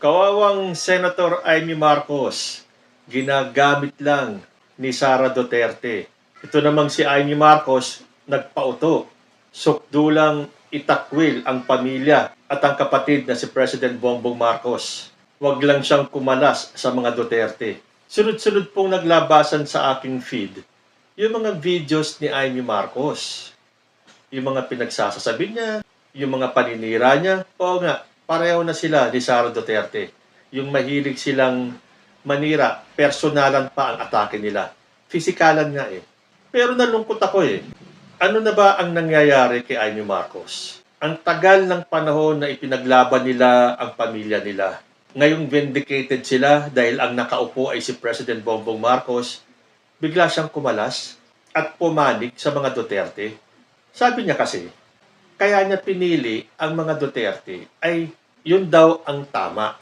Kawawang Senator Amy Marcos, ginagamit lang ni Sara Duterte. Ito namang si Amy Marcos, nagpauto. Sukdulang itakwil ang pamilya at ang kapatid na si President Bongbong Marcos. Huwag lang siyang kumalas sa mga Duterte. Sunod-sunod pong naglabasan sa aking feed yung mga videos ni Amy Marcos. Yung mga pinagsasasabi niya, yung mga paninira niya. Oo nga, pareho na sila ni Sara Duterte. Yung mahilig silang manira, personalan pa ang atake nila. Fisikalan nga eh. Pero nalungkot ako eh. Ano na ba ang nangyayari kay Amy Marcos? Ang tagal ng panahon na ipinaglaban nila ang pamilya nila. Ngayong vindicated sila dahil ang nakaupo ay si President Bongbong Marcos, bigla siyang kumalas at pumanig sa mga Duterte. Sabi niya kasi, kaya niya pinili ang mga Duterte ay yun daw ang tama.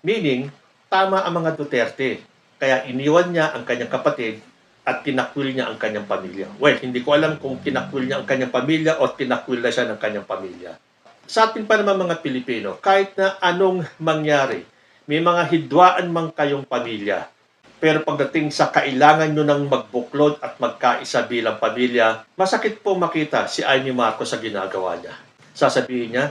Meaning, tama ang mga Duterte. Kaya iniwan niya ang kanyang kapatid at tinakwil niya ang kanyang pamilya. Well, hindi ko alam kung tinakwil niya ang kanyang pamilya o tinakwil na siya ng kanyang pamilya. Sa atin pa naman mga Pilipino, kahit na anong mangyari, may mga hidwaan mang kayong pamilya. Pero pagdating sa kailangan nyo ng magbuklod at magkaisa bilang pamilya, masakit po makita si Amy Marcos sa ginagawa niya. Sasabihin niya,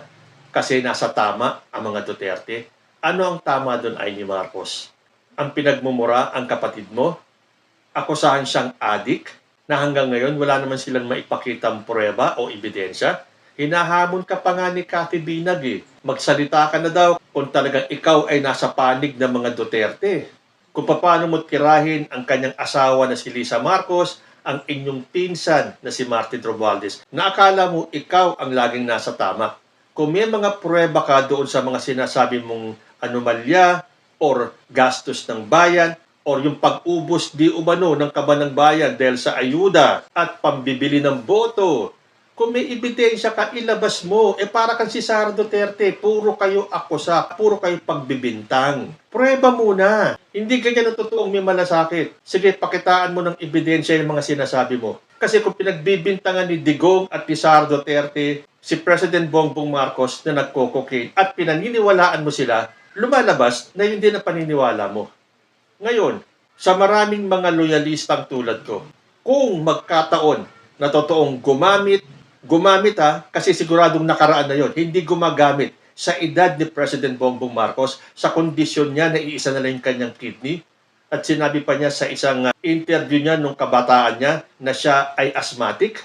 kasi nasa tama ang mga Duterte. Ano ang tama doon, Amy Marcos? Ang pinagmumura ang kapatid mo? Akusahan siyang adik na hanggang ngayon wala naman silang maipakitang pruweba o ebidensya? Hinahamon ka pa nga ni Cathy Binag eh. Magsalita ka na daw kung talagang ikaw ay nasa panig ng mga Duterte. Kung paano mo tirahin ang kanyang asawa na si Lisa Marcos, ang inyong pinsan na si Martin Romualdez, na akala mo ikaw ang laging nasa tama. Kung may mga pruweba ka doon sa mga sinasabi mong anomalya or gastos ng bayan or yung pag-ubos di umano ng kaban ng bayan dahil sa ayuda at pambibili ng boto, kung may ebidensya ka, ilabas mo. Para kang si Sara Duterte, puro kayo akusa, puro kayo pagbibintang. Pruweba muna. Hindi ganyan ang totoong may malasakit. Sige, pakitaan mo ng ebidensya yung mga sinasabi mo. Kasi kung pinagbibintangan ni Digong at ni Sara Duterte, si President Bongbong Marcos na nagko-cocaine at pinaniniwalaan mo sila, lumalabas na yun din ang paniniwala mo. Ngayon, sa maraming mga loyalistang tulad ko, kung magkataon na totoong gumamit kasi siguradong nakaraan na yon, hindi gumagamit sa edad ni President Bongbong Marcos, sa kondisyon niya na iisa na lang yung kanyang kidney. At sinabi pa niya sa isang interview niya nung kabataan niya na siya ay asthmatic,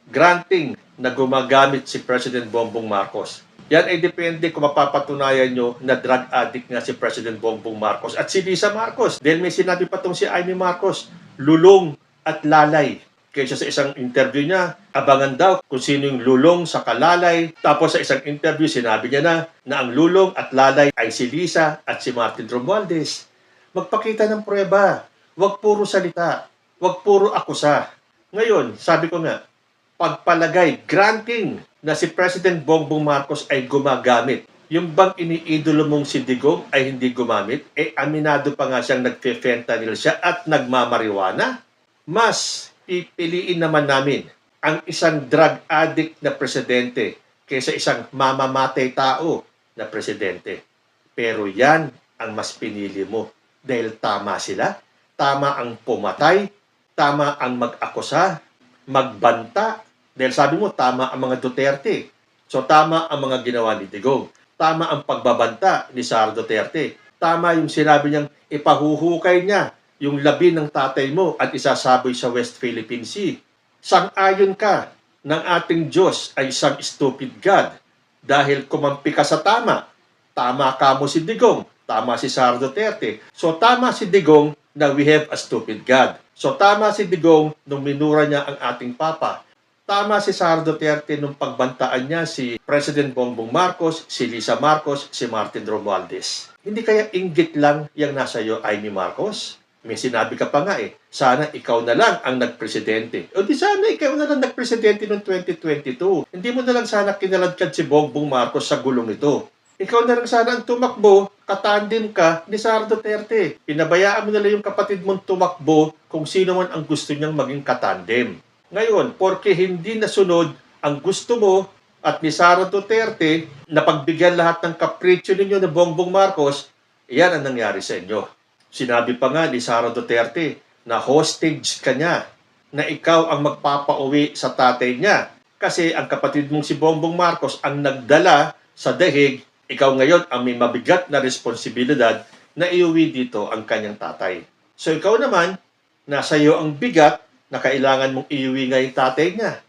granting na gumagamit si President Bongbong Marcos. Yan ay depende kung mapapatunayan nyo na drug addict nga si President Bongbong Marcos at si Lisa Marcos. Dahil may sinabi pa tong si Amy Marcos, lulong at lalay. Kaysa sa isang interview niya, abangan daw kung sino yung lulong sa kalalay. Tapos sa isang interview, sinabi niya na ang lulong at lalay ay si Lisa at si Martin Romualdez. Magpakita ng pruweba. Huwag puro salita. Huwag puro akusa. Ngayon, sabi ko nga, pagpalagay, granting na si President Bongbong Marcos ay gumagamit. Yung bang iniidolo mong si Digong ay hindi gumamit? Aminado pa nga siyang nagfe-fentanyl siya at nagmamariwana? Mas pipiliin naman namin ang isang drug addict na presidente kaysa isang mamamatay tao na presidente. Pero yan ang mas pinili mo dahil tama sila, tama ang pumatay, tama ang mag-akusa, magbanta. Dahil sabi mo, tama ang mga Duterte. So tama ang mga ginawa ni Digong. Tama ang pagbabanta ni Sara Duterte. Tama yung sinabi niyang ipahuhukay niya yung labi ng tatay mo at isasaboy sa West Philippine Sea. Sang-ayon ka ng ating Diyos ay isang stupid God dahil kumampi ka sa tama. Tama ka mo si Digong, tama si Sara Duterte. So tama si Digong na we have a stupid God. So tama si Digong nung minura niya ang ating Papa. Tama si Sara Duterte nung pagbantaan niya si President Bongbong Marcos, si Lisa Marcos, si Martin Romualdez. Hindi kaya inggit lang yung nasa iyo, Amy Marcos? May sinabi ka pa nga sana ikaw na lang ang nagpresidente. O di sana ikaw na lang nagpresidente noong 2022. Hindi mo na lang sana kinaladkad si Bongbong Marcos sa gulong ito. Ikaw na lang sana ang tumakbo, katandem ka ni Sara Duterte. Pinabayaan mo na lang yung kapatid mong tumakbo kung sino man ang gusto niyang maging katandem. Ngayon, porke hindi nasunod ang gusto mo at ni Sara Duterte na pagbigyan lahat ng kapritsyo ninyo na Bongbong Marcos, iyan ang nangyari sa inyo. Sinabi pa nga ni Sara Duterte na hostage ka niya, na ikaw ang magpapauwi sa tatay niya. Kasi ang kapatid mong si Bongbong Marcos ang nagdala sa dahig, ikaw ngayon ang may mabigat na responsibilidad na iuwi dito ang kanyang tatay. So ikaw naman, nasa iyo ang bigat na kailangan mong iuwi nga yung tatay niya.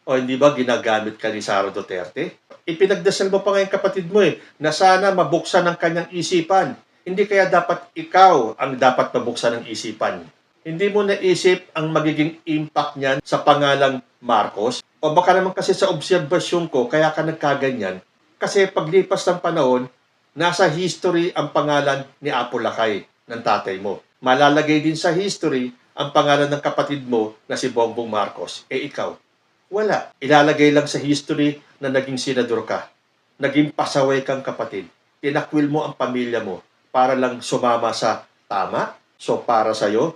O hindi ba ginagamit ka ni Sara Duterte? Ipinagdasal mo pa nga yung kapatid mo na sana mabuksan ang kanyang isipan. Hindi kaya dapat ikaw ang dapat mabuksan ng isipan. Hindi mo naisip ang magiging impact niyan sa pangalang Marcos? O baka naman kasi sa obserbasyon ko, kaya ka nagkaganyan. Kasi paglipas ng panahon, nasa history ang pangalan ni Apo Lakay ng tatay mo. Malalagay din sa history ang pangalan ng kapatid mo na si Bongbong Marcos. Ikaw, wala. Ilalagay lang sa history na naging senador ka. Naging pasaway kang kapatid. Tinakwil mo ang pamilya mo para lang sumama sa tama. So para sa'yo,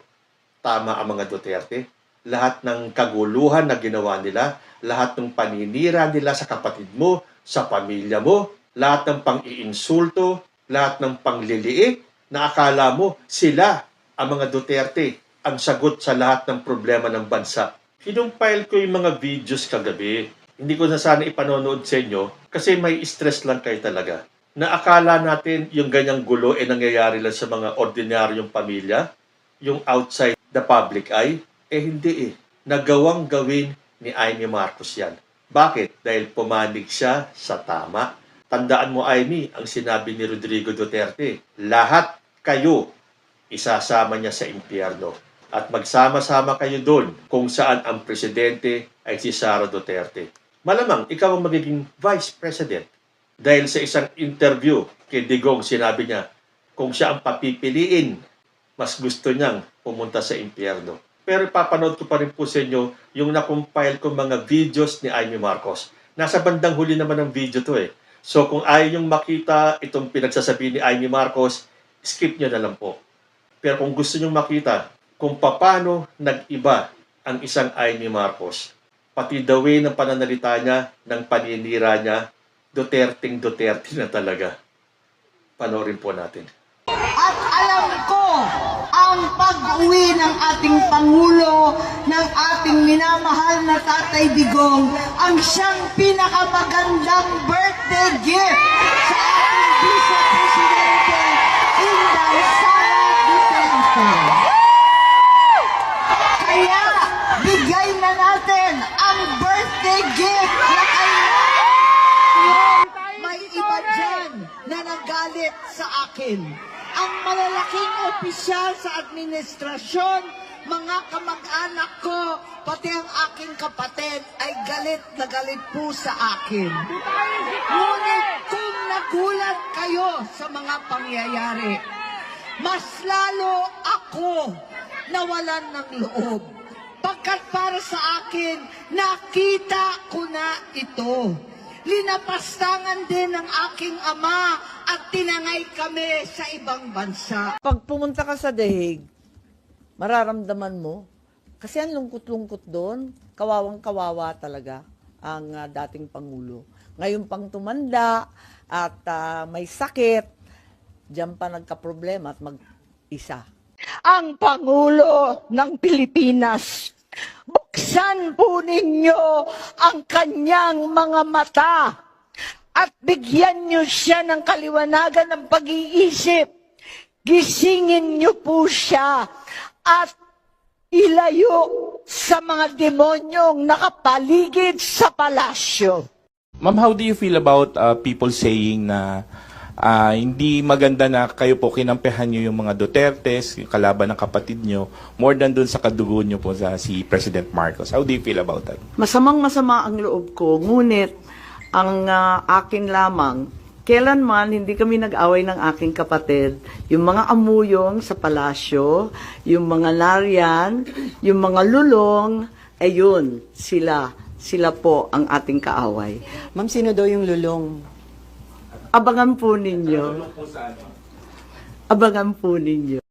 tama ang mga Duterte. Lahat ng kaguluhan na ginawa nila, lahat ng paninira nila sa kapatid mo, sa pamilya mo, lahat ng pang-iinsulto, lahat ng pangliliit, na akala mo sila, ang mga Duterte, ang sagot sa lahat ng problema ng bansa. Kinumpile ko yung mga videos kagabi. Hindi ko na sana ipanonood sa inyo kasi may stress lang kayo talaga. Na akala natin yung ganyang gulo nangyayari lang sa mga ordinaryong pamilya, yung outside the public eye. Hindi Nagawang gawin ni Amy Marcos yan. Bakit? Dahil pumanig siya sa tama. Tandaan mo, Amy, ang sinabi ni Rodrigo Duterte, lahat kayo isasama niya sa impyerno. At magsama-sama kayo doon kung saan ang presidente ay si Sara Duterte. Malamang ikaw ang magiging vice president. Dahil sa isang interview kay Digong, sinabi niya, kung siya ang papipiliin, mas gusto niyang pumunta sa impyerno. Pero ipapanood ko pa rin po sa inyo yung nakumpile ko mga videos ni Amy Marcos. Nasa bandang huli naman ng video to So kung ayaw niyong makita itong pinagsasabi ni Amy Marcos, skip niyo na lang po. Pero kung gusto niyong makita kung paano nag-iba ang isang Amy Marcos, pati the way ng pananalita niya, ng paninira niya, Duterte na talaga. Panoorin po natin. At alam ko ang pag-uwi ng ating Pangulo, ng ating minamahal na Tatay Digong, ang siyang pinakamagandang birthday gift sa ating Vice Presidente, Inday Sara Duterte. Kaya bigay na natin ang birthday gift na may iba dyan na nagalit sa akin. Ang malalaking opisyal sa administrasyon, mga kamag-anak ko, pati ang aking kapatid ay galit na galit po sa akin. Ngunit kung nagulat kayo sa mga pangyayari, mas lalo ako nawalan ng loob. Pagkat para sa akin, nakita ko na ito. Linapastangan din ng aking ama at tinangay kami sa ibang bansa. Pag pumunta ka sa dahig, mararamdaman mo, kasi ang lungkot-lungkot doon, kawawang-kawawa talaga ang dating Pangulo. Ngayon pang tumanda at may sakit, diyan pa nagka-problema at mag-isa. Ang Pangulo ng Pilipinas, buksan po ninyo ang kanyang mga mata at bigyan niyo siya ng kaliwanagan ng pag-iisip. Gisingin niyo po siya at ilayo sa mga demonyong nakapaligid sa palasyo. Ma'am, how do you feel about people saying na hindi maganda na kayo po kinampehan nyo yung mga Dutertes, yung kalaban ng kapatid nyo, more than dun sa kadugo nyo po sa si President Marcos? How do you feel about that? Masamang-masama ang loob ko, ngunit ang akin lamang, kailanman hindi kami nag-away ng aking kapatid. Yung mga amuyong sa palasyo, yung mga nariyan, yung mga lulong, ayun, sila po ang ating kaaway. Ma'am, sino daw yung lulong? Abangan po ninyo. Abangan po ninyo.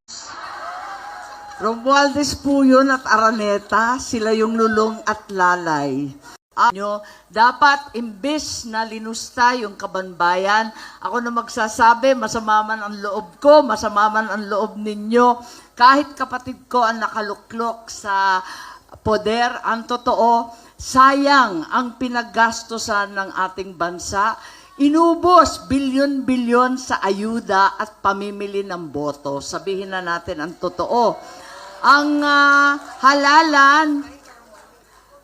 Romualdez po yun at Araneta, sila yung lulong at lalay. nyo, dapat imbes na linusta yung kabanbayan, ako na magsasabi, masama man ang loob ko, masama man ang loob ninyo, kahit kapatid ko ang nakaluklok sa poder, ang totoo, sayang ang pinaggastosan ng ating bansa, inubos bilyon-bilyon sa ayuda at pamimili ng boto. Sabihin na natin ang totoo. Ang halalan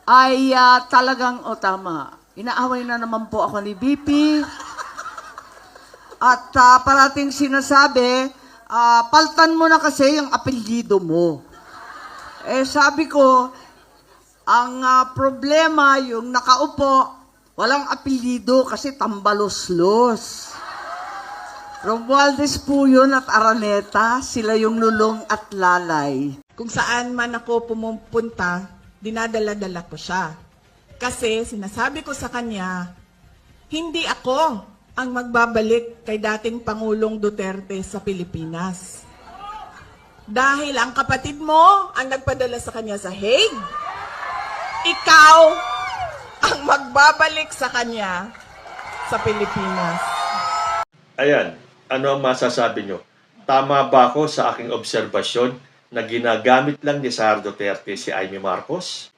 ay talagang, tama, inaaway na naman po ako ni BP. At parating sinasabi, paltan mo na kasi yung apelyido mo. Sabi ko, ang problema, yung nakaupo, walang apelyido kasi tambaloslos. Romualdez po yun at Araneta, sila yung lulong at lalay. Kung saan man ako pumupunta, dinadala-dala ko siya. Kasi sinasabi ko sa kanya, hindi ako ang magbabalik kay dating Pangulong Duterte sa Pilipinas. Dahil ang kapatid mo ang nagpadala sa kanya sa Hague, ikaw ang magbabalik sa kanya sa Pilipinas. Ayan, ano ang masasabi nyo? Tama ba ako sa aking obserbasyon na ginagamit lang ni Sara Duterte si Amy Marcos?